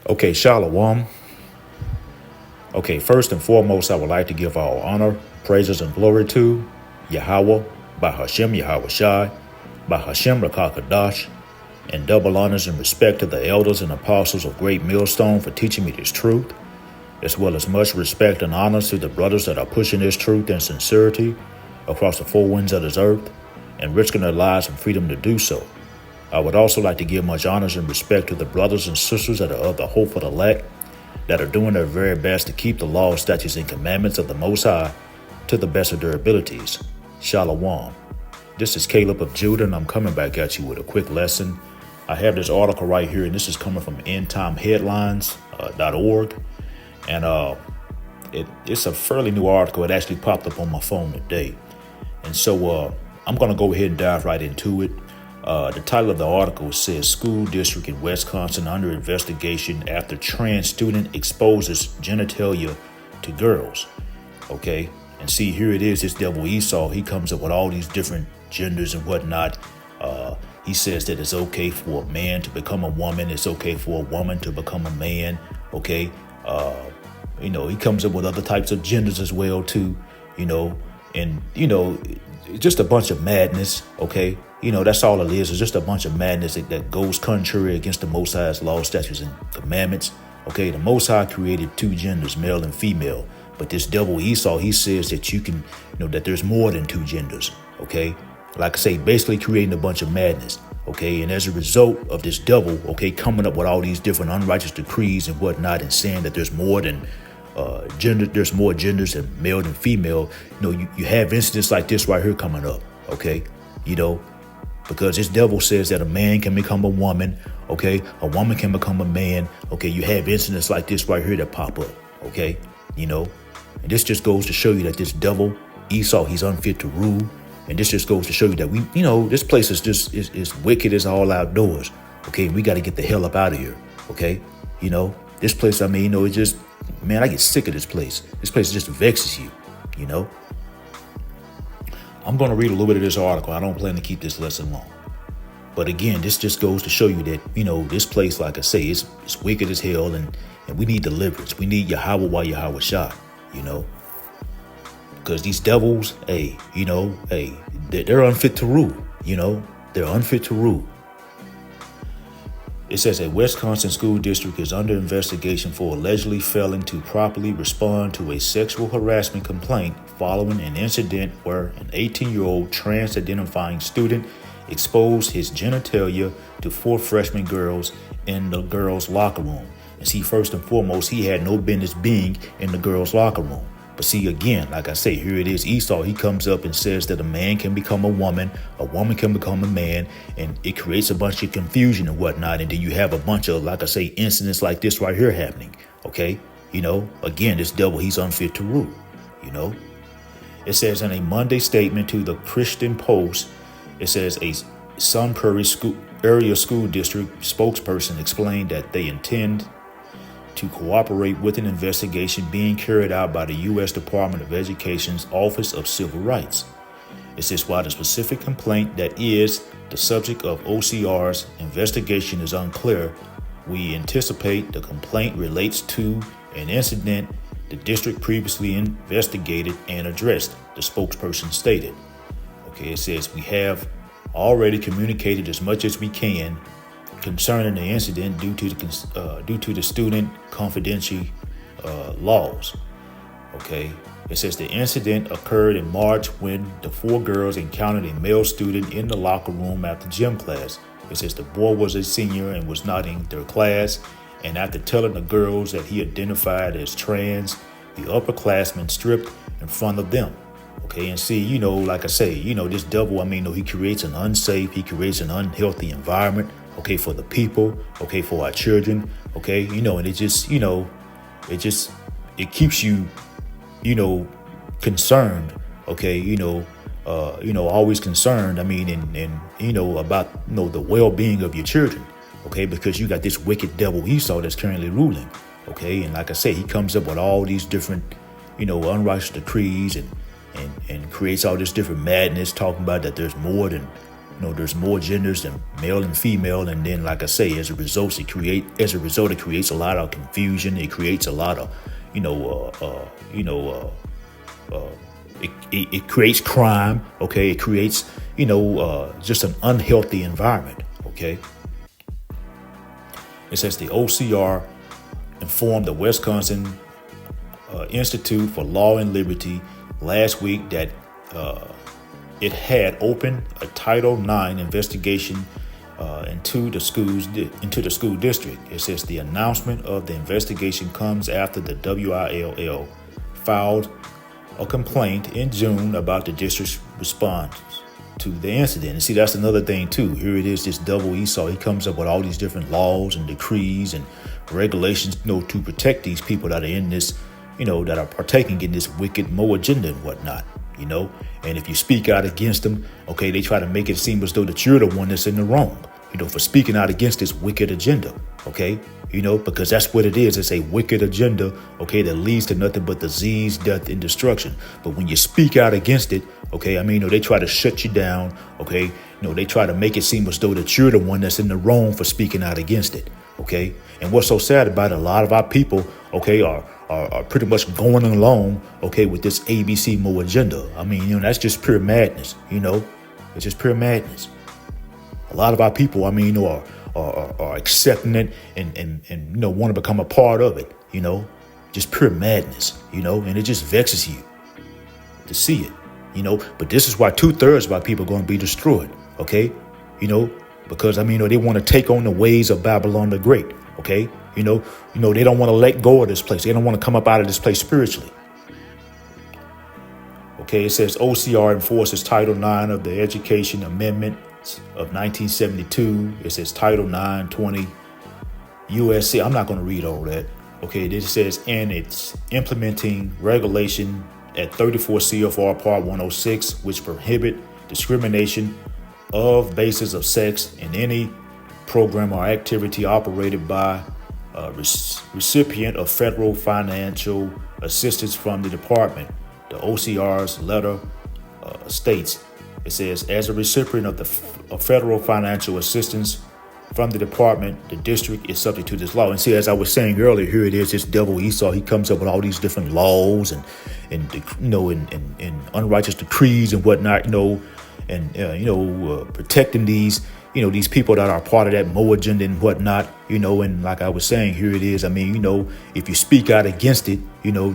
Okay, Shalom. Okay, first and foremost, I would like to give all honor, praises, and glory to Yahweh, by Hashem Yahweh Shai, by Hashem Rakakadash, and double honors and respect to the elders and apostles of Great Millstone for teaching me this truth, as well as much respect and honors to the brothers that are pushing this truth and sincerity across the four winds of this earth and risking their lives and freedom to do so. I would also like to give much honors and respect to the brothers and sisters that are of the hope of the elect, that are doing their very best to keep the laws, statutes, and commandments of the Most High to the best of their abilities. Shalom. This is Caleb of Judah, and I'm coming back at you with a quick lesson. I have this article right here, and this is coming from endtimeheadlines.org. And it's a fairly new article. It actually popped up on my phone today. And so I'm going to go ahead and dive right into it. The title of the article says, School District in Wisconsin under investigation after trans student exposes genitalia to girls. Okay, and see, here it is, this devil Esau, he comes up with all these different genders and whatnot. He says that it's okay for a man to become a woman. It's okay for a woman to become a man. Okay, he comes up with other types of genders as well too, and just a bunch of madness. Okay. That's all it is. It's just a bunch of madness that goes contrary against the Most High's law, statutes, and commandments. Okay, the Most High created two genders, male and female. But this devil Esau, he says that you can, that there's more than two genders. Okay, like I say, basically creating a bunch of madness. Okay, and as a result of this devil, coming up with all these different unrighteous decrees and whatnot, and saying that there's more than gender, there's more genders than male than female. You have incidents like this right here coming up. Okay, because this devil says that a man can become a woman, a woman can become a man, you have incidents like this right here that pop up, and this just goes to show you that this devil, Esau, he's unfit to rule, and this just goes to show you that this place is just, is wicked as all outdoors, we got to get the hell up out of here, this place, it just, man, I get sick of this place just vexes you, I'm going to read a little bit of this article. I don't plan to keep this lesson long. But again, this just goes to show you that, this place, like I say, it's wicked as hell, and we need deliverance. We need Yahweh while Yahweh shot, because these devils, they're unfit to rule, they're unfit to rule. It says a Wisconsin school district is under investigation for allegedly failing to properly respond to a sexual harassment complaint following an incident where an 18-year-old trans-identifying student exposed his genitalia to four freshman girls in the girls' locker room. And see, first and foremost, he had no business being in the girls' locker room. But see, again, like I say, here it is, Esau, he comes up and says that a man can become a woman can become a man, and it creates a bunch of confusion and whatnot. And then you have a bunch of, like I say, incidents like this right here happening. Again, this devil, he's unfit to rule, It says in a Monday statement to the Christian Post, it says a Sun Prairie area school district spokesperson explained that they intend to cooperate with an investigation being carried out by the U.S. Department of Education's Office of Civil Rights. It says while the specific complaint that is the subject of OCR's investigation is unclear, we anticipate the complaint relates to an incident the district previously investigated and addressed, the spokesperson stated. It says we have already communicated as much as we can concerning the incident due to the student confidentiality laws. It says the incident occurred in March when the four girls encountered a male student in the locker room after gym class. It says the boy was a senior and was not in their class, and after telling the girls that he identified as trans, the upperclassmen stripped in front of them. And see, like I say, this devil, he creates an unsafe, he creates an unhealthy environment, for the people, for our children, and it just, it keeps you, concerned, always concerned, and about, the well-being of your children, because you got this wicked devil Esau that's currently ruling, and like I say, he comes up with all these different, unrighteous decrees and creates all this different madness, talking about that there's more than there's more genders than male and female, and then, like I say, as a result, it creates a lot of confusion. It creates a lot of, it creates crime. Okay, it creates, just an unhealthy environment. Okay, it says the OCR informed the Wisconsin Institute for Law and Liberty last week that it had opened a Title IX investigation into the school district. It says the announcement of the investigation comes after the WILL filed a complaint in June about the district's response to the incident. And see, that's another thing too. Here it is, this double Esau. He comes up with all these different laws and decrees and regulations, to protect these people that are in this, that are partaking in this wicked Mo agenda and whatnot. And if you speak out against them, okay, they try to make it seem as though that you're the one that's in the wrong, for speaking out against this wicked agenda, okay, because that's what it is. It's a wicked agenda, okay, that leads to nothing but disease, death, and destruction. But when you speak out against it, okay, they try to shut you down, okay, they try to make it seem as though that you're the one that's in the wrong for speaking out against it, okay. And what's so sad about it, a lot of our people, okay, are pretty much going along, okay, with this ABC Mo agenda. That's just pure madness, It's just pure madness. A lot of our people, are accepting it and want to become a part of it, Just pure madness, and it just vexes you to see it, But this is why 2/3 of our people are going to be destroyed, okay, because they want to take on the ways of Babylon the Great, okay. They don't want to let go of this place. They don't want to come up out of this place spiritually. Okay, it says OCR enforces Title IX of the Education Amendment of 1972. It says Title IX 20 USC. I'm not going to read all that. Okay, this says, and it's implementing regulation at 34 CFR Part 106, which prohibit discrimination of basis of sex in any program or activity operated by recipient of federal financial assistance from the department. The OCR's letter states, it says, as a recipient of federal financial assistance from the department, the district is subject to this law. And see, as I was saying earlier, here it is, this devil Esau. He comes up with all these different laws and unrighteous decrees and whatnot, protecting these people that are part of that Mo agenda and whatnot, and like I was saying, here it is. If you speak out against it,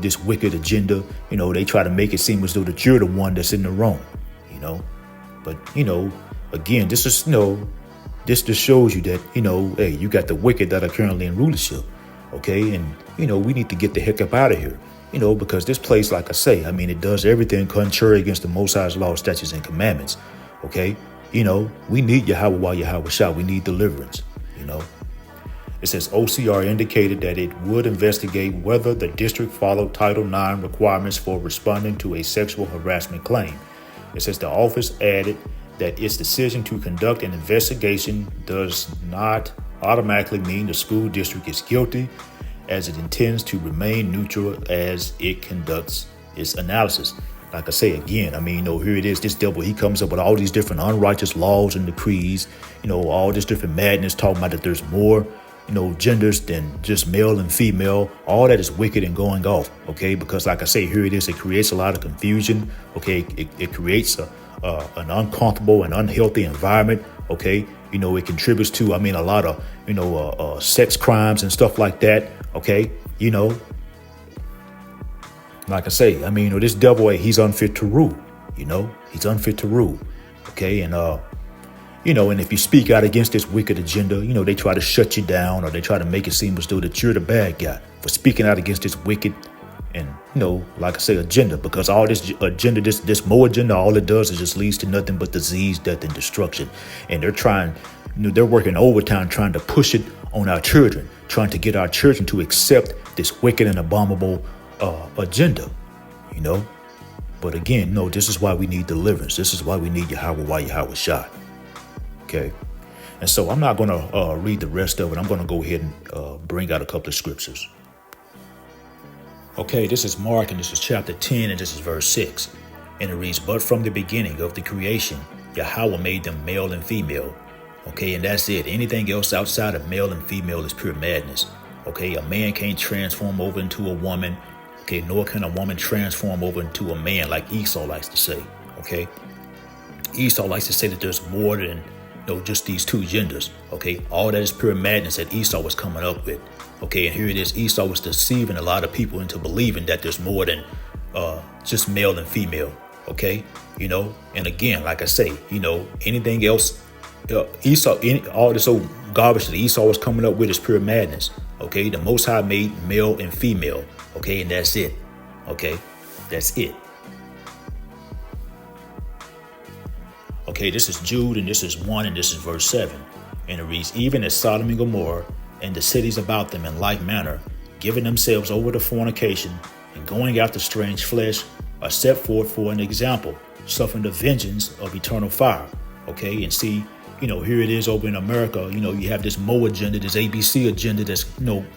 this wicked agenda, they try to make it seem as though that you're the one that's in the wrong, But, again, this is, this just shows you that, hey, you got the wicked that are currently in rulership, okay? And, we need to get the heck up out of here, because this place, like I say, it does everything contrary against the Most High's law, statutes, and commandments, okay? We need Yahweh Shah. We need deliverance, It says OCR indicated that it would investigate whether the district followed Title IX requirements for responding to a sexual harassment claim. It says the office added that its decision to conduct an investigation does not automatically mean the school district is guilty, as it intends to remain neutral as it conducts its analysis. Like I say again, here it is, this devil, he comes up with all these different unrighteous laws and decrees, all this different madness, talking about that there's more, genders than just male and female. All that is wicked and going off, okay? Because like I say, here it is, it creates a lot of confusion, okay? It creates an uncomfortable and unhealthy environment, okay? It contributes to, a lot of, sex crimes and stuff like that, okay? Like I say, this devil, he's unfit to rule, he's unfit to rule, okay? And, and if you speak out against this wicked agenda, they try to shut you down, or they try to make it seem as though that you're the bad guy for speaking out against this wicked and, like I say, agenda, because all this agenda, this Mo agenda, all it does is just leads to nothing but disease, death, and destruction. And they're trying, they're working overtime trying to push it on our children, trying to get our children to accept this wicked and abominable agenda, But again, no, this is why we need deliverance. This is why we need Yahweh Shah. Okay. And so I'm not going to read the rest of it. I'm going to go ahead and bring out a couple of scriptures. Okay, this is Mark, and this is chapter 10, and this is verse 6. And it reads, but from the beginning of the creation, Yahweh made them male and female. Okay, and that's it. Anything else outside of male and female is pure madness. Okay, a man can't transform over into a woman. Okay, nor can a woman transform over into a man like Esau likes to say. Okay, Esau likes to say that there's more than just these two genders. Okay, all that is pure madness that Esau was coming up with. Okay, and here it is. Esau was deceiving a lot of people into believing that there's more than just male and female. Okay, and again, like I say, anything else, Esau, all this old garbage that Esau was coming up with is pure madness. Okay, the Most High made male and female. Okay, and that's it. Okay, that's it. Okay, this is Jude, and this is 1, and this is verse 7. And it reads, even as Sodom and Gomorrah and the cities about them in like manner, giving themselves over to fornication and going after strange flesh, are set forth for an example, suffering the vengeance of eternal fire. Okay, and see, here it is over in America. You have this Mo agenda, this ABC agenda that's,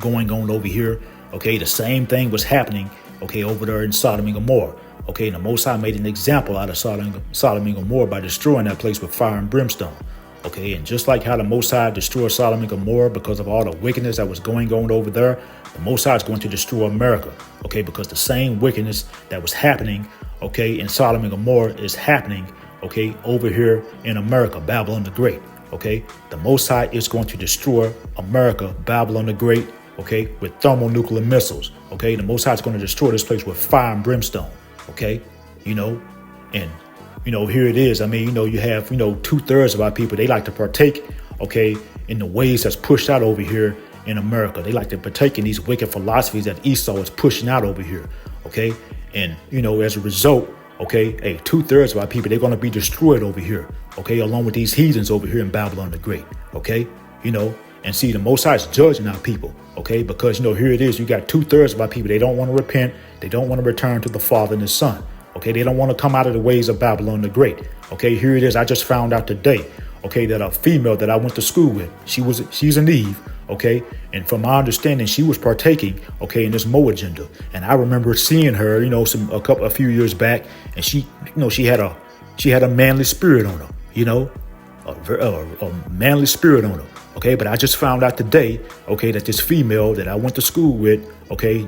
going on over here. Okay, the same thing was happening, over there in Sodom and Gomorrah. Okay, and the Most High made an example out of Sodom and Gomorrah by destroying that place with fire and brimstone. Okay, and just like how the Most High destroyed Sodom and Gomorrah because of all the wickedness that was going on over there, the Most High is going to destroy America. Okay, because the same wickedness that was happening, in Sodom and Gomorrah is happening, over here in America, Babylon the Great. Okay, the Most High is going to destroy America, Babylon the Great, with thermonuclear missiles. Okay, the Most High is going to destroy this place with fire and brimstone. Okay, and here it is. I mean, you have 2/3 of our people, they like to partake, in the ways that's pushed out over here in America. They like to partake in these wicked philosophies that Esau is pushing out over here. Okay, and as a result, 2/3 of our people, they're going to be destroyed over here. Okay, along with these heathens over here in Babylon the Great. Okay, and see, the Most High is judging our people. Okay, because here it is. You got 2/3 of our people. They don't want to repent. They don't want to return to the Father and the Son. Okay, they don't want to come out of the ways of Babylon the Great. Okay, here it is. I just found out today, that a female that I went to school with, she's an Eve. Okay, and from my understanding, she was partaking, in this Mo agenda. And I remember seeing her, a few years back, and she had a manly spirit on her, a manly spirit on her. Okay, but I just found out today, that this female that I went to school with,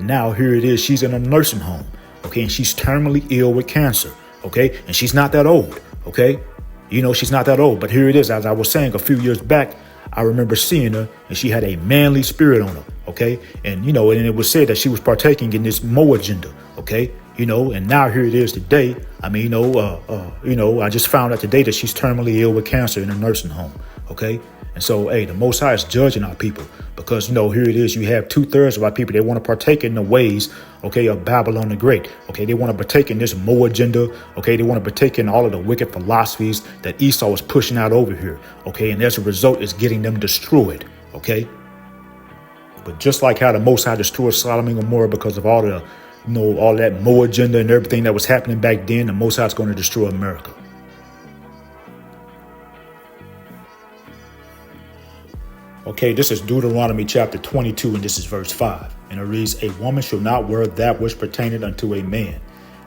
now here it is. She's in a nursing home. Okay, and she's terminally ill with cancer. Okay, and she's not that old. Okay, she's not that old. But here it is. As I was saying a few years back, I remember seeing her, and she had a manly spirit on her. Okay, and and it was said that she was partaking in this Mo agenda. Okay, and now here it is today. I mean, I just found out today that she's terminally ill with cancer in a nursing home. Okay. And so, the Most High is judging our people because, here it is. You have 2/3 of our people. They want to partake in the ways, of Babylon the Great. Okay, they want to partake in this Mo agenda. Okay, they want to partake in all of the wicked philosophies that Esau is pushing out over here. Okay, and as a result, it's getting them destroyed. Okay, but just like how the Most High destroyed Sodom and Gomorrah because of all the, all that Mo agenda and everything that was happening back then, the Most High is going to destroy America. Okay, this is Deuteronomy chapter 22, and this is verse 5. And it reads, a woman shall not wear that which pertaineth unto a man,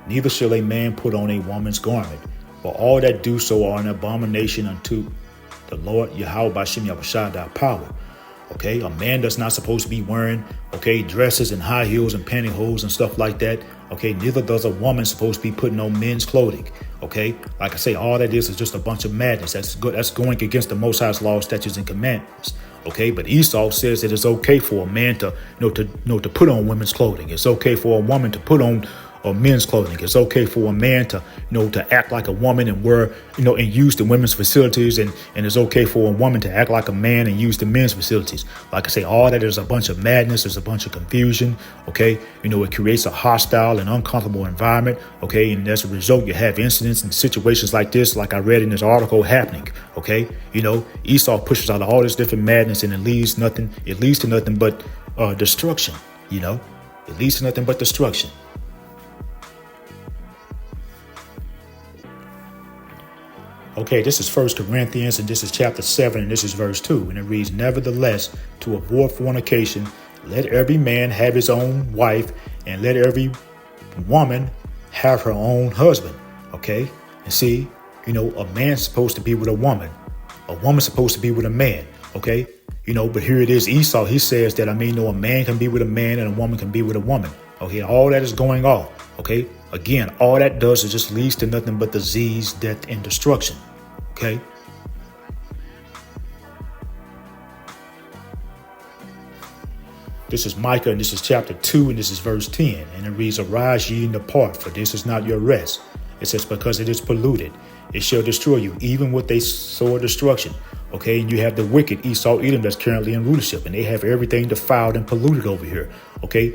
neither shall a man put on a woman's garment. For all that do so are an abomination unto the Lord Yahweh Bashem Yahushua thy power. Okay, a man does not supposed to be wearing, dresses and high heels and pantyhose and stuff like that. Okay, neither does a woman supposed to be putting on men's clothing. Okay, like I say, all that is just a bunch of madness. That's good. That's going against the Most High's laws, statutes, and commandments. Okay, but Esau says that it's okay for a man to put on women's clothing. It's okay for a woman to put on men's clothing. It's okay for a man to act like a woman and wear and use the women's facilities, and it's okay for a woman to act like a man and use the men's facilities. Like I say, all that is a bunch of madness. There's a bunch of confusion. Okay, it creates a hostile and uncomfortable environment. Okay, and as a result, you have incidents and situations like this, like I read in this article, happening. Okay, Esau pushes out all this different madness, and it leads to nothing but destruction. It leads to nothing but destruction. Okay, this is 1 Corinthians, and this is chapter 7, and this is verse 2. And it reads, nevertheless, to avoid fornication, let every man have his own wife, and let every woman have her own husband. Okay, and see, a man's supposed to be with a woman's supposed to be with a man. Okay, but here it is, Esau. He says that a man can be with a man and a woman can be with a woman. Okay, all that is going off. Okay, again, all that does is just leads to nothing but disease, death, and destruction. Okay. This is Micah, and this is chapter 2, and this is verse 10. And it reads, "Arise ye and depart, for this is not your rest." It says, "Because it is polluted, it shall destroy you, even with a sword destruction." Okay, and you have the wicked Esau, Edom, that's currently in rulership, and they have everything defiled and polluted over here. Okay,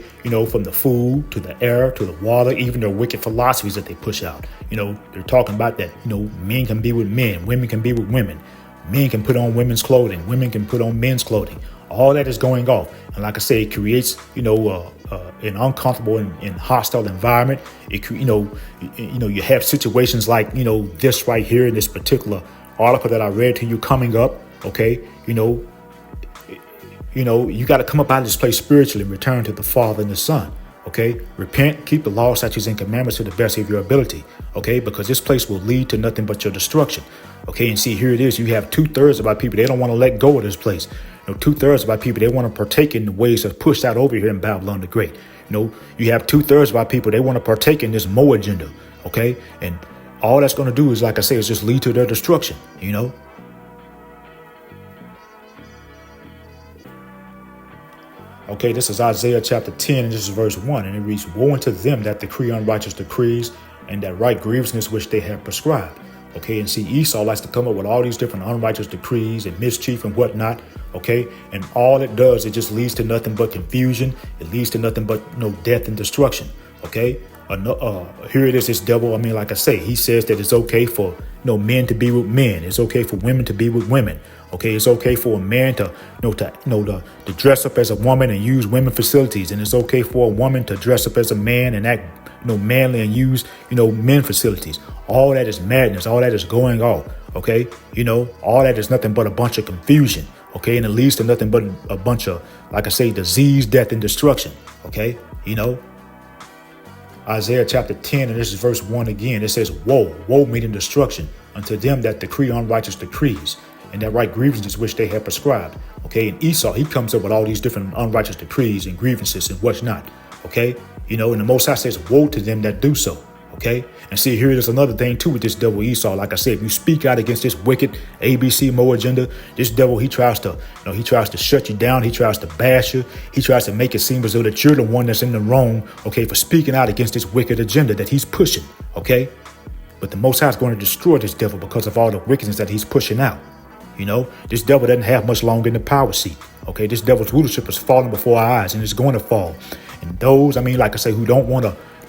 from the food to the air to the water, even their wicked philosophies that they push out. They're talking about that, men can be with men, women can be with women. Men can put on women's clothing, women can put on men's clothing. All that is going off. And like I say, it creates, an uncomfortable and hostile environment. You have situations like, this right here in this particular article that I read to you coming up. Okay. You got to come up out of this place spiritually and return to the Father and the Son. Okay. Repent, keep the law, statutes, and commandments to the best of your ability. Okay. Because this place will lead to nothing but your destruction. Okay. And see, here it is. You have 2/3 of our people. They don't want to let go of this place. 2/3 of our people, they want to partake in the ways that are pushed out over here in Babylon the Great. You have 2/3 of our people, they want to partake in this Mo agenda. Okay. And all that's going to do is, like I say, is just lead to their destruction, Okay, this is Isaiah chapter 10, and this is verse 1, and it reads, "Woe unto them that decree unrighteous decrees and that write grievousness which they have prescribed." Okay, and see, Esau likes to come up with all these different unrighteous decrees and mischief and whatnot. Okay, and all it does, it just leads to nothing but confusion. It leads to nothing but death and destruction. Okay, here it is, this devil. Like I say, he says that it's okay for men to be with men. It's okay for women to be with women. Okay, it's okay for a man to dress up as a woman and use women facilities, and it's okay for a woman to dress up as a man and act manly and use men facilities. All that is madness. All that is going off. Okay, all that is nothing but a bunch of confusion. Okay, and it leads to nothing but a bunch of, like I say, disease, death, and destruction. Okay, Isaiah chapter 10, and this is verse 1 again. It says, "Woe, woe meaning destruction, unto them that decree unrighteous decrees, and that write grievances which they have prescribed." Okay, and Esau, he comes up with all these different unrighteous decrees and grievances and what's not. Okay, and the Most High says, "Woe to them that do so." Okay, and see, here is another thing too with this devil Esau. Like I said, if you speak out against this wicked ABC Mo agenda, this devil, he tries to shut you down. He tries to bash you. He tries to make it seem as though that you're the one that's in the wrong. Okay, for speaking out against this wicked agenda that he's pushing. Okay, but the Most High is going to destroy this devil because of all the wickedness that he's pushing out. This devil doesn't have much longer in the power seat. Okay, this devil's rulership is falling before our eyes, and it's going to fall. And those, like I say,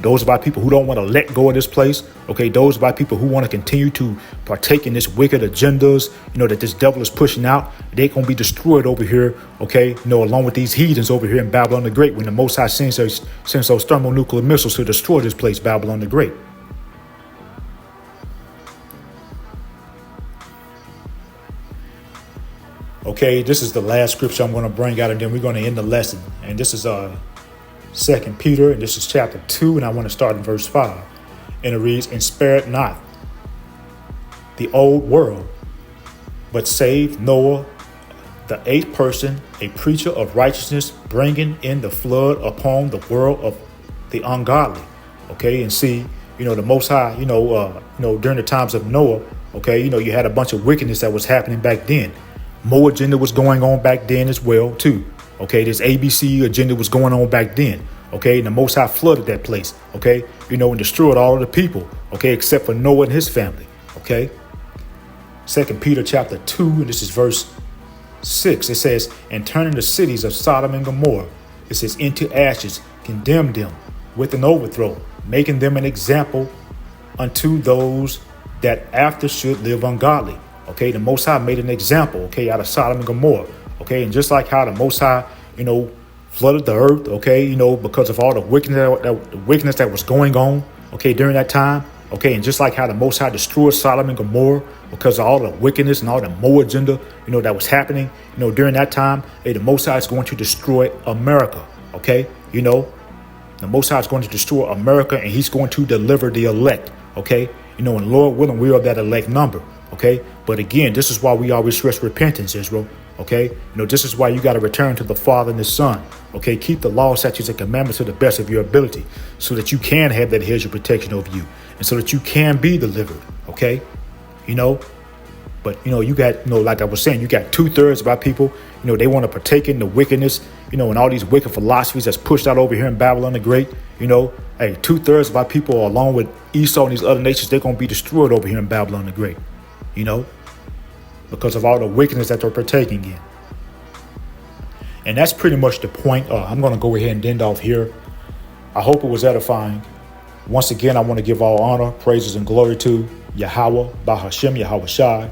those of our people who don't want to let go of this place, okay, those of our people who want to continue to partake in this wicked agendas, that this devil is pushing out, they're going to be destroyed over here, okay, along with these heathens over here in Babylon the Great, when the Most High sends those thermonuclear missiles to destroy this place, Babylon the Great. Okay, this is the last scripture I'm going to bring out, and then we're going to end the lesson. And this is 2 Peter, and this is chapter 2, and I want to start in verse 5. And it reads, "And spare it not the old world, but save Noah, the eighth person, a preacher of righteousness, bringing in the flood upon the world of the ungodly." Okay, and see, the Most High, during the times of Noah, okay, you had a bunch of wickedness that was happening back then. Mo agenda was going on back then as well, too. Okay, this ABC agenda was going on back then. Okay, and the Most High flooded that place. Okay, and destroyed all of the people. Okay, except for Noah and his family. Okay, 2 Peter chapter 2, and this is verse 6. It says, "And turning the cities of Sodom and Gomorrah," it says, "into ashes, condemned them with an overthrow, making them an example unto those that after should live ungodly." Okay, the Most High made an example, okay, out of Sodom and Gomorrah. Okay, and just like how the Most High, flooded the earth, okay, because of all the wickedness that was going on, okay, during that time. Okay, and just like how the Most High destroyed Sodom and Gomorrah because of all the wickedness and all the Mo agenda, that was happening, during that time, the Most High is going to destroy America. Okay, the Most High is going to destroy America, and he's going to deliver the elect. Okay, And Lord willing, we are that elect number. Okay. But again, this is why we always stress repentance, Israel. Okay. This is why you got to return to the Father and the Son. Okay. Keep the law, statutes, and commandments to the best of your ability so that you can have that hedge of protection over you and so that you can be delivered. Okay. But, you got, like I was saying, you got 2/3 of our people, they want to partake in the wickedness, and all these wicked philosophies that's pushed out over here in Babylon the Great. Hey, 2/3 of our people, along with Esau and these other nations, they're going to be destroyed over here in Babylon the Great, because of all the wickedness that they're partaking in. And that's pretty much the point. I'm going to go ahead and end off here. I hope it was edifying. Once again, I want to give all honor, praises, and glory to Yahweh, Bahashem, Yahweh Shai,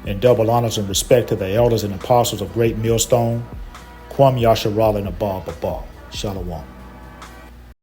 and double honors and respect to the elders and apostles of Great Millstone, Kwam Yasharal and Abba Baba. Shalom.